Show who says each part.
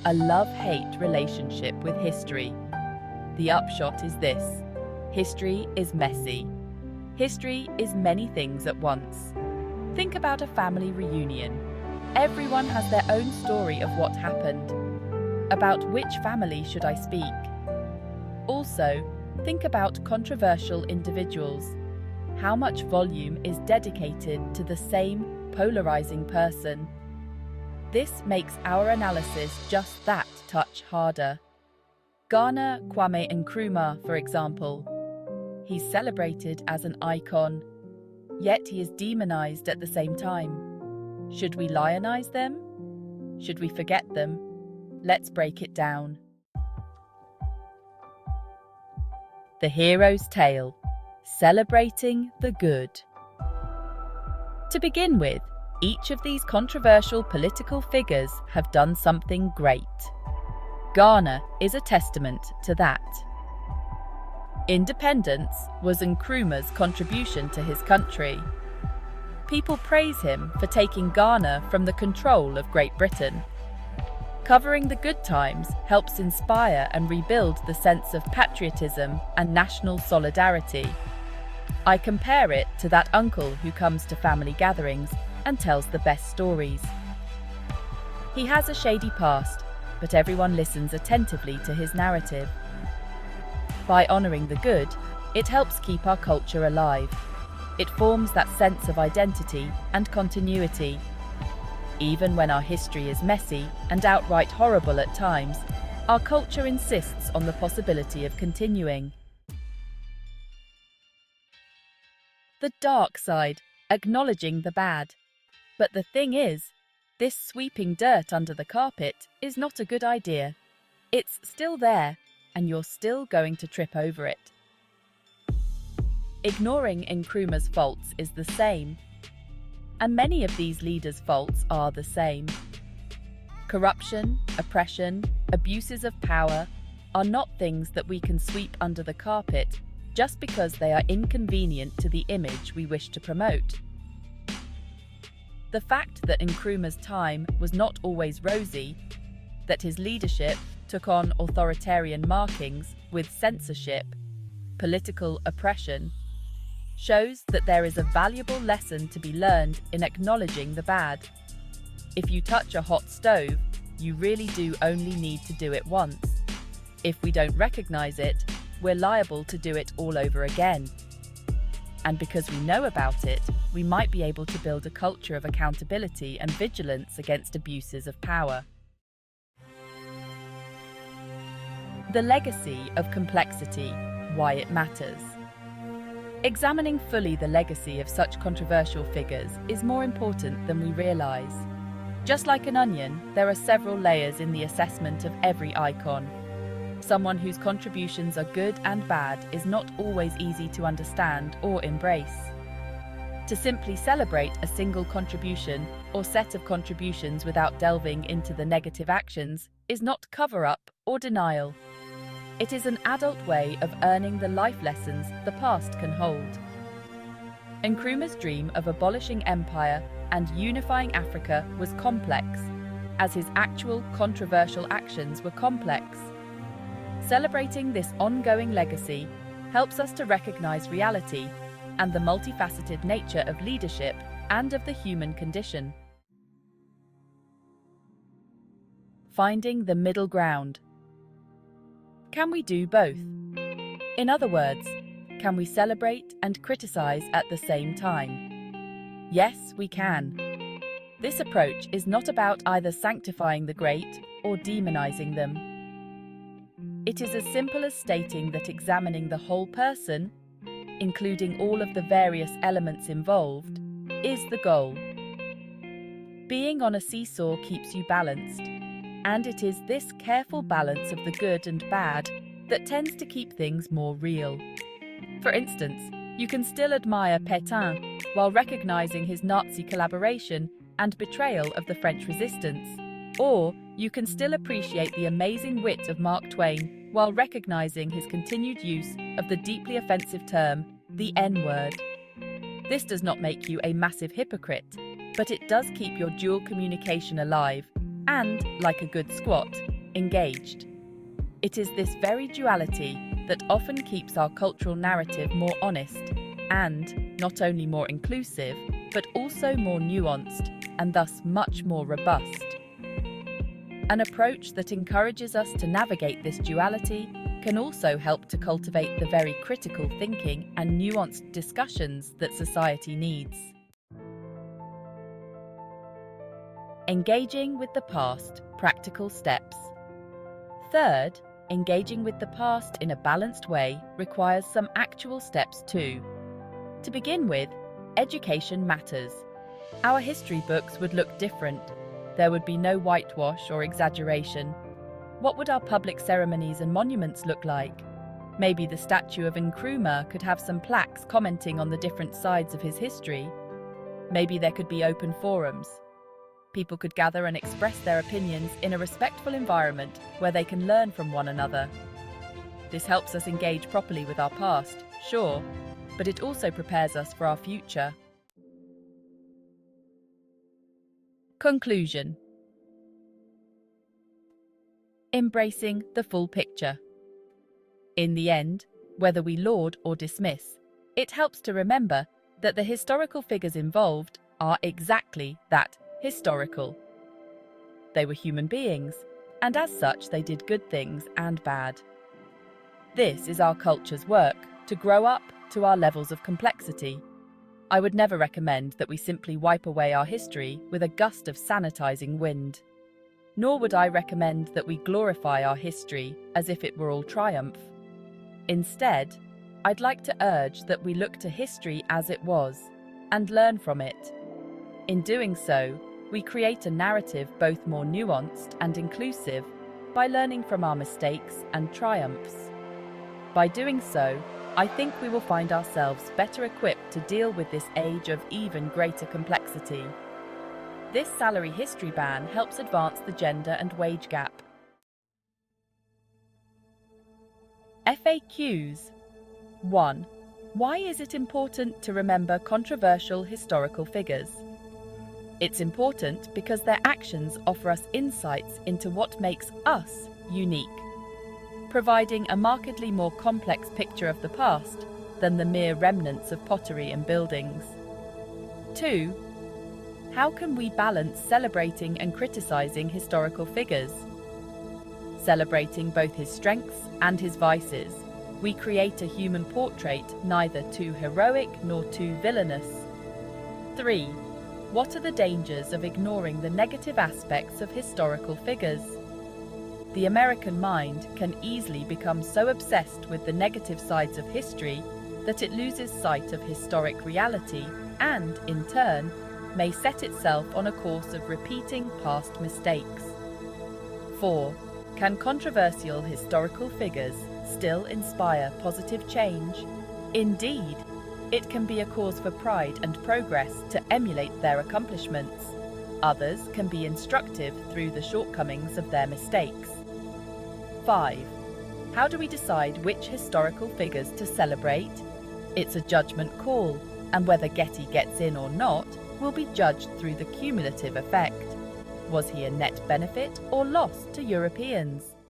Speaker 1: a love-hate relationship with history. The upshot is this: history is messy. History is many things at once. Think about a family reunion. Everyone has their own story of what happened. About which family should I speak? Also, think about controversial individuals. How much volume is dedicated to the same polarising person? This makes our analysis just that touch harder. Ghana Kwame Nkrumah, for example. He's celebrated as an icon, yet he is demonised at the same time. Should we lionise them? Should we forget them? Let's break it down. The hero's tale: celebrating the good. To begin with, each of these controversial political figures have done something great. Ghana is a testament to that. Independence was Nkrumah's contribution to his country. People praise him for taking Ghana from the control of Great Britain. Covering the good times helps inspire and rebuild the sense of patriotism and national solidarity. I compare it to that uncle who comes to family gatherings and tells the best stories. He has a shady past, but everyone listens attentively to his narrative. By honouring the good, it helps keep our culture alive. It forms that sense of identity and continuity. Even when our history is messy and outright horrible at times, our culture insists on the possibility of continuing. The dark side, acknowledging the bad. But the thing is, this sweeping dirt under the carpet is not a good idea. It's still there, and you're still going to trip over it. Ignoring Nkrumah's faults is the same, and many of these leaders' faults are the same. Corruption, oppression, abuses of power are not things that we can sweep under the carpet just because they are inconvenient to the image we wish to promote. The fact that Nkrumah's time was not always rosy, that his leadership took on authoritarian markings with censorship, political oppression, shows that there is a valuable lesson to be learned in acknowledging the bad. If you touch a hot stove, you really do only need to do it once. If we don't recognize it, we're liable to do it all over again. And because we know about it, we might be able to build a culture of accountability and vigilance against abuses of power. The legacy of complexity: why it matters. Examining fully the legacy of such controversial figures is more important than we realize. Just like an onion, there are several layers in the assessment of every icon. Someone whose contributions are good and bad is not always easy to understand or embrace. To simply celebrate a single contribution or set of contributions without delving into the negative actions is not cover-up or denial. It is an adult way of earning the life lessons the past can hold. Nkrumah's dream of abolishing empire and unifying Africa was complex, as his actual controversial actions were complex. Celebrating this ongoing legacy helps us to recognize reality and the multifaceted nature of leadership and of the human condition. Finding the middle ground. Can we do both? In other words, can we celebrate and criticize at the same time? Yes, we can. This approach is not about either sanctifying the great or demonizing them. It is as simple as stating that examining the whole person, including all of the various elements involved, is the goal. Being on a seesaw keeps you balanced, and it is this careful balance of the good and bad that tends to keep things more real. For instance, you can still admire Pétain while recognizing his Nazi collaboration and betrayal of the French resistance, or you can still appreciate the amazing wit of Mark Twain while recognizing his continued use of the deeply offensive term, the N-word. This does not make you a massive hypocrite, but it does keep your dual communication alive and, like a good squat, engaged. It is this very duality that often keeps our cultural narrative more honest and not only more inclusive, but also more nuanced and thus much more robust. An approach that encourages us to navigate this duality can also help to cultivate the very critical thinking and nuanced discussions that society needs. Engaging with the past, practical steps. Third, engaging with the past in a balanced way requires some actual steps too. To begin with, education matters. Our history books would look different. There would be no whitewash or exaggeration. What would our public ceremonies and monuments look like? Maybe the statue of Nkrumah could have some plaques commenting on the different sides of his history. Maybe there could be open forums. People could gather and express their opinions in a respectful environment where they can learn from one another. This helps us engage properly with our past, sure, but it also prepares us for our future. Conclusion. Embracing the full picture. In the end, whether we laud or dismiss, it helps to remember that the historical figures involved are exactly that, historical. They were human beings, and as such they did good things and bad. This is our culture's work, to grow up to our levels of complexity. I would never recommend that we simply wipe away our history with a gust of sanitizing wind. Nor would I recommend that we glorify our history as if it were all triumph. Instead, I'd like to urge that we look to history as it was and learn from it. In doing so, we create a narrative both more nuanced and inclusive by learning from our mistakes and triumphs. By doing so, I think we will find ourselves better equipped to deal with this age of even greater complexity. This salary history ban helps advance the gender and wage gap. FAQs. 1. Why is it important to remember controversial historical figures? It's important because their actions offer us insights into what makes us unique, providing a markedly more complex picture of the past than the mere remnants of pottery and buildings. 2. How can we balance celebrating and criticizing historical figures? Celebrating both his strengths and his vices, we create a human portrait neither too heroic nor too villainous. 3. What are the dangers of ignoring the negative aspects of historical figures? The American mind can easily become so obsessed with the negative sides of history that it loses sight of historic reality and, in turn, may set itself on a course of repeating past mistakes. 4. Can controversial historical figures still inspire positive change? Indeed, it can be a cause for pride and progress to emulate their accomplishments. Others can be instructive through the shortcomings of their mistakes. 5. How do we decide which historical figures to celebrate? It's a judgment call, and whether Getty gets in or not will be judged through the cumulative effect. Was he a net benefit or loss to Europeans?